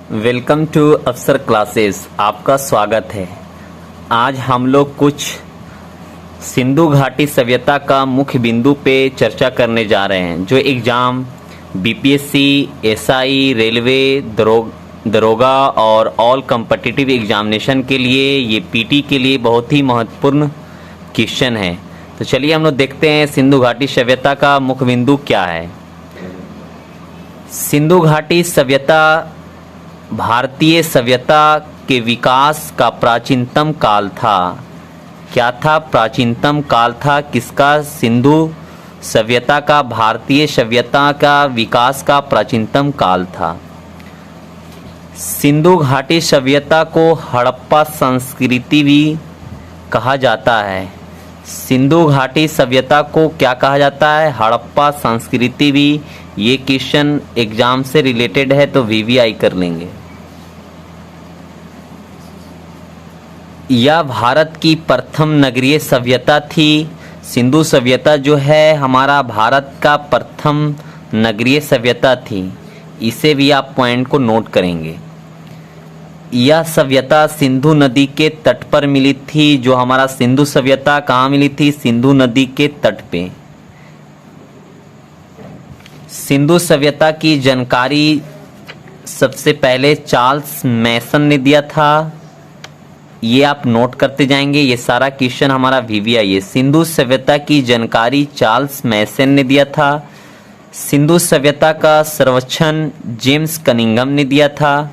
Welcome to अफसर classes. आपका स्वागत है। आज हम लोग कुछ सिंधु घाटी सभ्यता का मुख्य बिंदु पे चर्चा करने जा रहे हैं, जो एग्ज़ाम बीपीएससी, एसआई, रेलवे, दरोगा और ऑल कम्पिटिटिव एग्जामिनेशन के लिए, ये पीटी के लिए बहुत ही महत्वपूर्ण क्वेश्चन है। तो चलिए हम लोग देखते हैं सिंधु घाटी सभ्यता का मुख्य बिंदु क्या है। सिंधु घाटी सभ्यता भारतीय सभ्यता के विकास का प्राचीनतम काल था। क्या था? प्राचीनतम काल था। किसका? सिंधु सभ्यता का, भारतीय सभ्यता का विकास का प्राचीनतम काल था। सिंधु घाटी सभ्यता को हड़प्पा संस्कृति भी कहा जाता है। सिंधु घाटी सभ्यता को क्या कहा जाता है? हड़प्पा संस्कृति भी। ये क्वेश्चन एग्जाम से रिलेटेड है तो वीवीआई कर लेंगे। यह भारत की प्रथम नगरीय सभ्यता थी। सिंधु सभ्यता जो है हमारा भारत का प्रथम नगरीय सभ्यता थी। इसे भी आप पॉइंट को नोट करेंगे। यह सभ्यता सिंधु नदी के तट पर मिली थी। जो हमारा सिंधु सभ्यता कहाँ मिली थी? सिंधु नदी के तट पे। सिंधु सभ्यता की जानकारी सबसे पहले चार्ल्स मैसन ने दिया था। ये आप नोट करते जाएंगे। ये सारा क्वेश्चन हमारा वीवीआई है। सिंधु सभ्यता की जानकारी चार्ल्स मैसन ने दिया था। सिंधु सभ्यता का सर्वेक्षण जेम्स कनिंघम ने दिया था।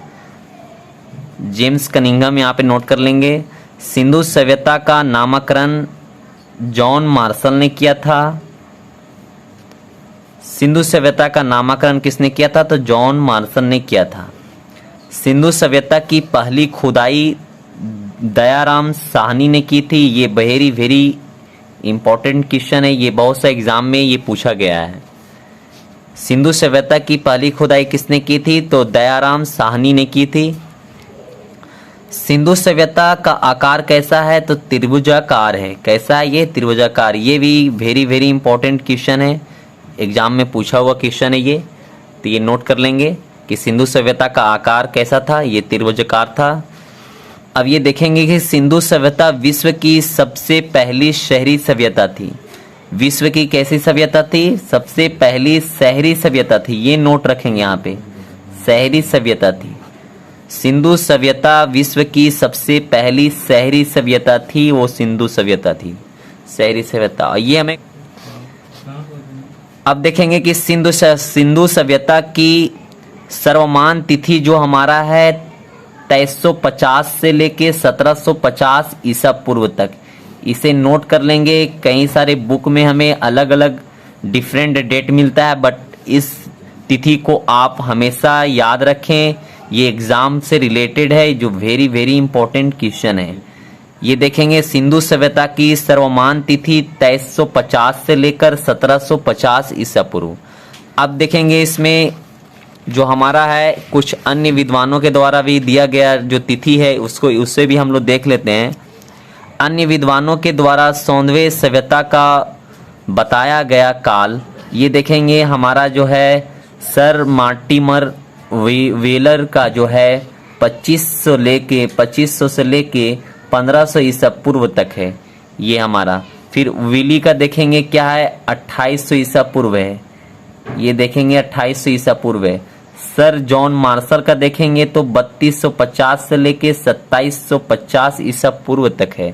जेम्स कनिंघम यहाँ पे नोट कर लेंगे। सिंधु सभ्यता का नामकरण जॉन मार्शल ने किया था। सिंधु सभ्यता का नामकरण किसने किया था? तो जॉन मार्शल ने किया था। सिंधु सभ्यता की पहली खुदाई दयाराम साहनी ने की थी। ये वेरी इंपॉर्टेंट क्वेश्चन है। ये बहुत सा एग्जाम में ये पूछा गया है। सिंधु सभ्यता की पहली खुदाई किसने की थी? तो दयाराम साहनी ने की थी। सिंधु सभ्यता का आकार कैसा है? तो त्रिभुजाकार है। कैसा है ये? त्रिभुजाकार। ये भी वेरी इंपॉर्टेंट क्वेश्चन है। एग्जाम में पूछा हुआ क्वेश्चन है ये, तो ये नोट कर लेंगे कि सिंधु सभ्यता का आकार कैसा था। ये त्रिभुजाकार था। अब ये देखेंगे कि सिंधु सभ्यता विश्व की सबसे पहली शहरी सभ्यता थी। विश्व की कैसी सभ्यता थी? सबसे पहली शहरी सभ्यता थी। ये नोट रखेंगे यहाँ पे, शहरी सभ्यता थी। सिंधु सभ्यता विश्व की सबसे पहली शहरी सभ्यता थी। वो सिंधु सभ्यता थी, शहरी सभ्यता। ये हमें अब देखेंगे कि सिंधु सभ्यता की सर्वमान्य तिथि जो हमारा है 2350 से लेके 1750 ईसा पूर्व तक। इसे नोट कर लेंगे। कई सारे बुक में हमें अलग अलग डिफरेंट डेट मिलता है, बट इस तिथि को आप हमेशा याद रखें। ये एग्जाम से रिलेटेड है, जो वेरी इंपॉर्टेंट क्वेश्चन है। ये देखेंगे सिंधु सभ्यता की सर्वमान्य तिथि 2350 से लेकर 1750 ईसा पूर्व। अब देखेंगे इसमें जो हमारा है कुछ अन्य विद्वानों के द्वारा भी दिया गया जो तिथि है उससे भी हम लोग देख लेते हैं। अन्य विद्वानों के द्वारा सौंदर्य सभ्यता का बताया गया काल। ये देखेंगे हमारा जो है सर मार्टिमर वेलर का जो है 2500 से लेके 1500 ईसा पूर्व तक है ये हमारा। फिर विली का देखेंगे क्या है 2800 ईसा पूर्व है। ये देखेंगे 2800 ईसा पूर्व है। सर जॉन मार्शल का देखेंगे तो 3250 से लेके 2750 ईसा पूर्व तक है।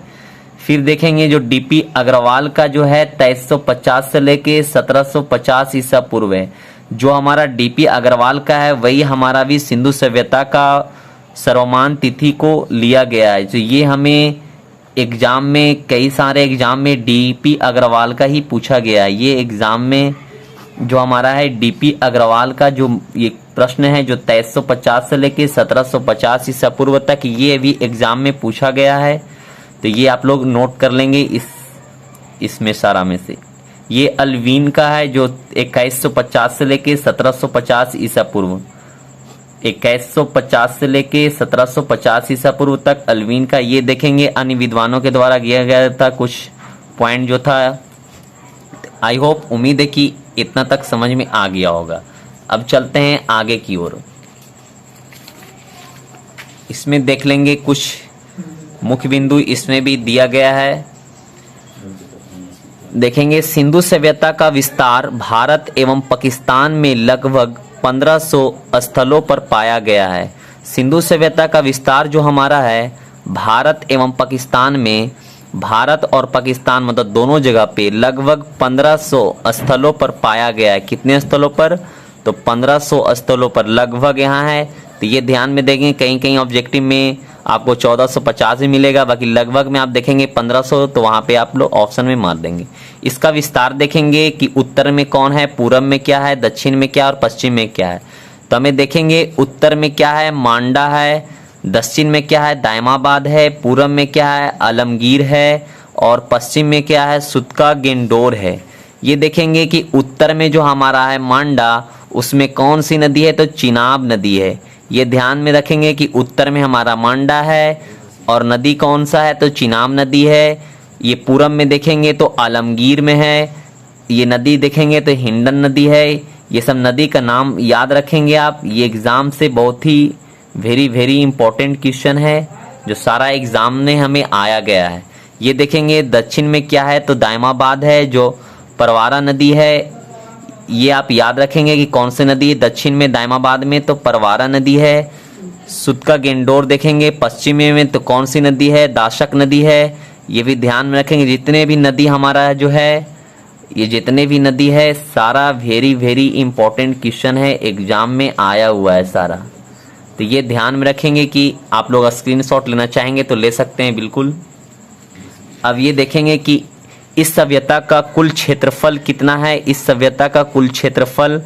फिर देखेंगे जो डीपी अग्रवाल का जो है 2350 से लेके 1750 ईसा पूर्व है। जो हमारा डीपी अग्रवाल का है वही हमारा भी सिंधु सभ्यता का सर्वमान्य तिथि को लिया गया है। तो ये हमें एग्जाम में, कई सारे एग्जाम में डीपी अग्रवाल का ही पूछा गया है। ये एग्जाम में जो हमारा है डीपी अग्रवाल का जो ये प्रश्न है जो 2350 से लेके 1750 ईसा पूर्व तक, ये भी एग्जाम में पूछा गया है। तो ये आप लोग नोट कर लेंगे इसमें सारा में से। ये अल्वीन का है जो 2150 से लेके 1750 ईसा पूर्व, 2150 से लेके 1750 ईसा पूर्व तक अल्वीन का। ये देखेंगे अन्य विद्वानों के द्वारा दिया गया था कुछ पॉइंट जो था। आई होप, उम्मीद है कि इतना तक समझ में आ गया होगा। अब चलते हैं आगे की ओर। इसमें देख लेंगे कुछ मुख्य बिंदु इसमें भी दिया गया है। देखेंगे सिंधु सभ्यता का विस्तार भारत एवं पाकिस्तान में लगभग 1500 स्थलों पर पाया गया है। सिंधु सभ्यता का विस्तार जो हमारा है भारत एवं पाकिस्तान में, भारत और पाकिस्तान मतलब दोनों जगह पे लगभग 1500 स्थलों पर पाया गया है। कितने स्थलों पर? तो 1500 स्थलों पर लगभग यहाँ है। तो ये ध्यान में देंगे, कहीं कहीं ऑब्जेक्टिव में आपको 1450 भी मिलेगा, बाकी लगभग में आप देखेंगे 1500, तो वहाँ पे आप लोग ऑप्शन में मार देंगे। इसका विस्तार देखेंगे कि उत्तर में कौन है, पूरब में क्या है, दक्षिण में क्या और पश्चिम में क्या है। तो हमें देखेंगे उत्तर में क्या है, मांडा है, दक्षिण में क्या है, दायमाबाद है, पूरब में क्या है, आलमगीर है और पश्चिम में क्या है, सुतका गेंडोर है। ये देखेंगे कि उत्तर में जो हमारा है मांडा, उसमें कौन सी नदी है, तो चिनाब नदी है। ये ध्यान में रखेंगे कि उत्तर में हमारा मांडा है और नदी कौन सा है, तो चिनाब नदी है। ये पूरब में देखेंगे तो आलमगीर में है। ये नदी देखेंगे तो हिंडन नदी है। ये सब नदी का नाम याद रखेंगे आप। ये एग्जाम से बहुत ही वेरी इंपॉर्टेंट क्वेश्चन है जो सारा एग्जाम में हमें आया गया है। ये देखेंगे दक्षिण में क्या है, तो दायमाबाद है जो परवारा नदी है। ये आप याद रखेंगे कि कौन सी नदी है दक्षिण में, दायमाबाद में तो परवारा नदी है। सुतका गेंडोर देखेंगे पश्चिम में तो कौन सी नदी है, दाशक नदी है। ये भी ध्यान में रखेंगे। जितने भी नदी हमारा जो है, ये जितने भी नदी है सारा वेरी इंपॉर्टेंट क्वेश्चन है, एग्जाम में आया हुआ है सारा। तो ये ध्यान में रखेंगे कि आप लोग स्क्रीनशॉट लेना चाहेंगे तो ले सकते हैं बिल्कुल। अब ये देखेंगे कि इस सभ्यता का कुल क्षेत्रफल कितना है। इस सभ्यता का कुल क्षेत्रफल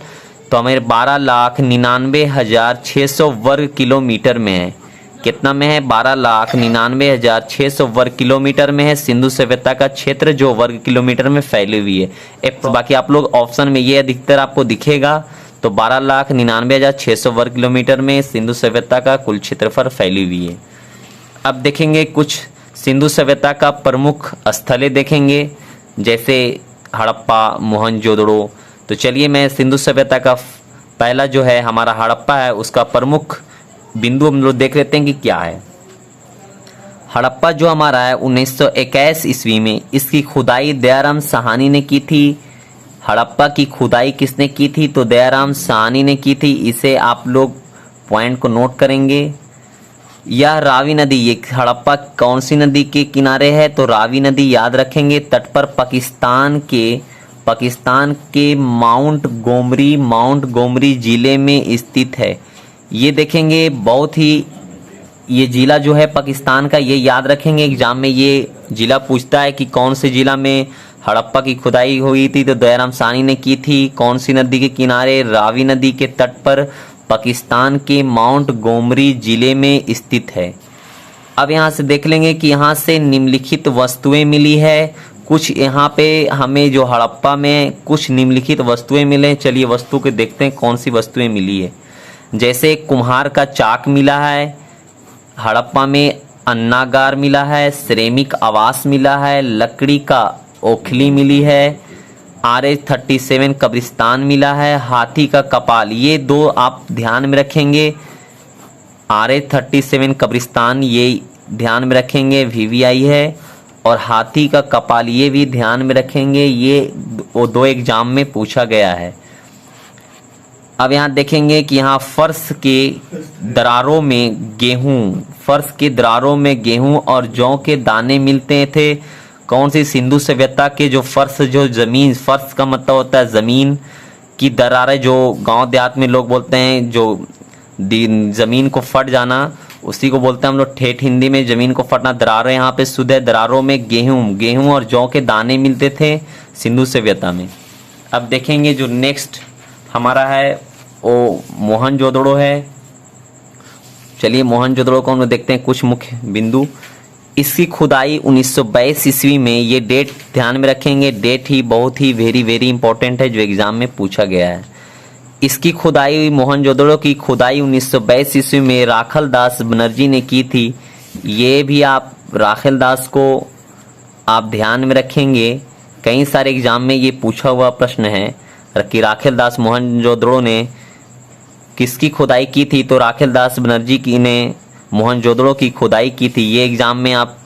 तो हमारे 12,99,600 वर्ग किलोमीटर में है। कितना में है? 12,99,600 वर्ग किलोमीटर में है सिंधु सभ्यता का क्षेत्र, जो वर्ग किलोमीटर में फैली हुई है। बाकी आप लोग ऑप्शन में ये अधिकतर आपको दिखेगा, तो 12,99,600 वर्ग किलोमीटर में सिंधु सभ्यता का कुल क्षेत्रफल फैली हुई है। अब देखेंगे कुछ सिंधु सभ्यता का प्रमुख स्थलें देखेंगे, जैसे हड़प्पा, मोहनजोदड़ो। तो चलिए मैं सिंधु सभ्यता का पहला जो है हमारा हड़प्पा है, उसका प्रमुख बिंदु हम लोग देख लेते हैं कि क्या है। हड़प्पा जो हमारा है 1921 ईस्वी में, इसकी खुदाई दयाराम साहनी ने की थी। हड़प्पा की खुदाई किसने की थी? तो दयाराम साहनी ने की थी। इसे आप लोग पॉइंट को नोट करेंगे। यह रावी नदी, ये हड़प्पा कौन सी नदी के किनारे है? तो रावी नदी याद रखेंगे। तट पर पाकिस्तान के माउंट गोमरी जिले में स्थित है। ये देखेंगे बहुत ही, ये जिला जो है पाकिस्तान का, ये याद रखेंगे। एग्जाम में ये जिला पूछता है कि कौन से जिला में हड़प्पा की खुदाई हुई थी, तो दयाराम साहनी ने की थी। कौन सी नदी के किनारे? रावी नदी के तट पर, पाकिस्तान के माउंट गोमरी जिले में स्थित है। अब यहाँ से देख लेंगे कि यहाँ से निम्नलिखित वस्तुएं मिली है। कुछ यहाँ पे हमें जो हड़प्पा में कुछ निम्नलिखित वस्तुएं मिले। चलिए वस्तु के देखते हैं कौन सी वस्तुएं मिली है। जैसे कुम्हार का चाक मिला है, हड़प्पा में अन्नागार मिला है, श्रमिक आवास मिला है, लकड़ी का ओखली मिली है, RH-37 कब्रिस्तान मिला है, हाथी का कपाल। ये दो आप ध्यान में रखेंगे। RH-37 कब्रिस्तान ये ध्यान में रखेंगे, VVI है। और हाथी का कपाल ये भी ध्यान में रखेंगे, ये वो दो एग्जाम में पूछा गया है। अब यहाँ देखेंगे कि यहाँ फर्श के दरारों में गेहूं और जौ के दाने मिलते थे। कौन सी? सिंधु सभ्यता के जो फर्श, जो जमीन, फर्श का मतलब होता है जमीन की दरारें, जो गांव देहात में लोग बोलते हैं, जो जमीन को फट जाना, उसी को बोलते हैं हम लोग ठेठ हिंदी में, जमीन को फटना। दरारें यहाँ पे शुद्ध है। दरारों में गेहूं और जौ के दाने मिलते थे सिंधु सभ्यता में। अब देखेंगे जो नेक्स्ट हमारा है वो मोहनजोदड़ो है। चलिए मोहनजोदड़ो को हम लोग देखते हैं कुछ मुख्य बिंदु। इसकी खुदाई 1922 ईस्वी में, ये डेट ध्यान में रखेंगे। डेट ही बहुत ही वेरी इंपॉर्टेंट है जो एग्जाम में पूछा गया है। इसकी खुदाई, मोहनजोदड़ो की खुदाई 1922 ईस्वी में राखल दास बनर्जी ने की थी। ये भी आप राखल दास को आप ध्यान में रखेंगे। कई सारे एग्जाम में ये पूछा हुआ प्रश्न है कि राखल दास मोहनजोदड़ो ने किसकी खुदाई की थी? तो राखल दास बनर्जी की ने मोहनजोदड़ो की खुदाई की थी। ये एग्जाम में आप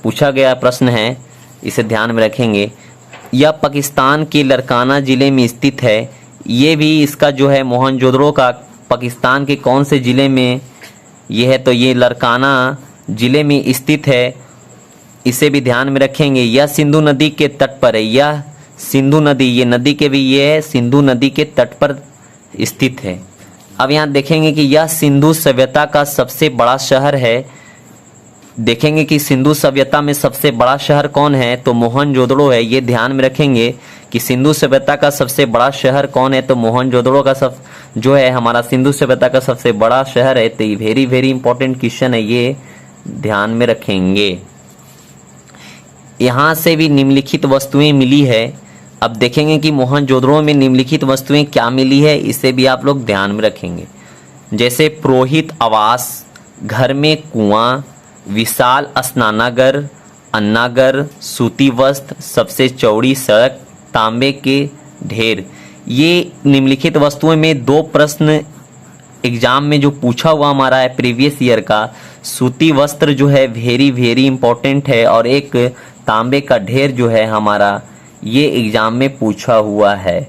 पूछा गया प्रश्न है, इसे ध्यान में रखेंगे। यह पाकिस्तान के लरकाना ज़िले में स्थित है। ये भी इसका जो है मोहनजोदड़ो का पाकिस्तान के कौन से ज़िले में ये है, तो ये लरकाना ज़िले में स्थित है, इसे भी ध्यान में रखेंगे। यह सिंधु नदी के तट पर है। यह सिंधु नदी, ये नदी के भी ये है, सिंधु नदी के तट पर स्थित है। अब यहाँ देखेंगे कि यह सिंधु सभ्यता का सबसे बड़ा शहर है। देखेंगे कि सिंधु सभ्यता में सबसे बड़ा शहर कौन है, तो मोहनजोदड़ो है। ये ध्यान में रखेंगे कि सिंधु सभ्यता का सबसे बड़ा शहर कौन है, तो मोहनजोदड़ो का सब जो है हमारा सिंधु सभ्यता का सबसे बड़ा शहर है। तो ये वेरी वेरी इंपॉर्टेंट क्वेश्चन है, ये ध्यान में रखेंगे। यहाँ से भी निम्नलिखित वस्तुएं मिली है। अब देखेंगे कि मोहनजोदड़ो में निम्नलिखित वस्तुएं क्या मिली है, इसे भी आप लोग ध्यान में रखेंगे। जैसे पुरोहित आवास, घर में कुआं, विशाल स्नानागार, अन्नागार, सूती वस्त्र, सबसे चौड़ी सड़क, तांबे के ढेर। ये निम्नलिखित वस्तुओं में दो प्रश्न एग्जाम में जो पूछा हुआ हमारा है प्रीवियस ईयर का, सूती वस्त्र जो है वेरी वेरी इंपॉर्टेंट है, और एक तांबे का ढेर जो है हमारा ये एग्जाम में पूछा हुआ है।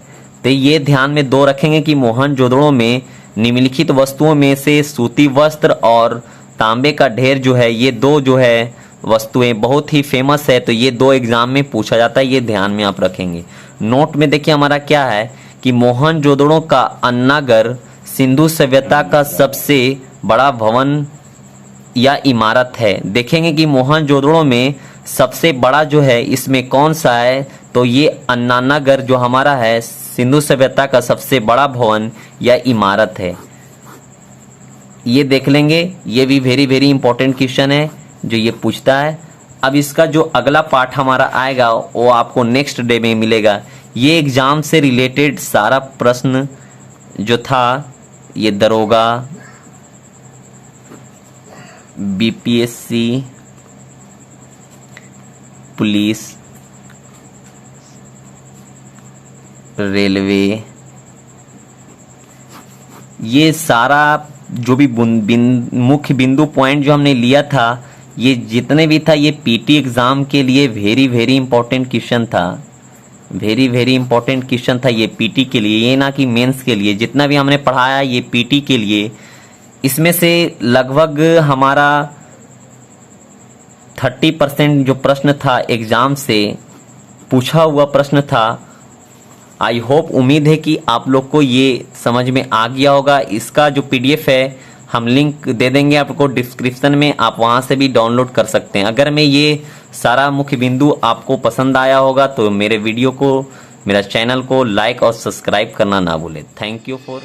तो ये ध्यान में दो रखेंगे कि मोहनजोदड़ो में निम्नलिखित वस्तुओं में से सूती वस्त्र और तांबे का ढेर जो है, ये दो जो है वस्तुएं बहुत ही फेमस है, तो ये दो एग्जाम में पूछा जाता है, ये ध्यान में आप रखेंगे। नोट में देखिए हमारा क्या है कि मोहनजोदड़ो का अन्नागार सिंधु सभ्यता का सबसे बड़ा भवन या इमारत है। देखेंगे कि मोहनजोदड़ो में सबसे बड़ा जो है इसमें कौन सा है, तो ये अन्नागार जो हमारा है सिंधु सभ्यता का सबसे बड़ा भवन या इमारत है। ये देख लेंगे, ये भी वेरी वेरी इंपॉर्टेंट क्वेश्चन है जो ये पूछता है। अब इसका जो अगला पार्ट हमारा आएगा वो आपको नेक्स्ट डे में मिलेगा। ये एग्जाम से रिलेटेड सारा प्रश्न जो था, ये दरोगा, बीपीएससी, पुलिस, रेलवे, ये सारा जो भी मुख्य बिंदु पॉइंट जो हमने लिया था, ये जितने भी था ये पीटी एग्जाम के लिए वेरी वेरी इंपॉर्टेंट क्वेश्चन था। वेरी वेरी इंपॉर्टेंट क्वेश्चन था ये पीटी के लिए, ये ना कि मेंस के लिए। जितना भी हमने पढ़ाया ये पीटी के लिए, इसमें से लगभग हमारा 30% जो प्रश्न था एग्जाम से पूछा हुआ प्रश्न था। आई होप, उम्मीद है कि आप लोग को ये समझ में आ गया होगा। इसका जो पीडीएफ है हम लिंक दे देंगे आपको डिस्क्रिप्शन में, आप वहां से भी डाउनलोड कर सकते हैं। अगर मैं ये सारा मुख्य बिंदु आपको पसंद आया होगा तो मेरे वीडियो को, मेरा चैनल को लाइक और सब्सक्राइब करना ना भूलें। Thank you for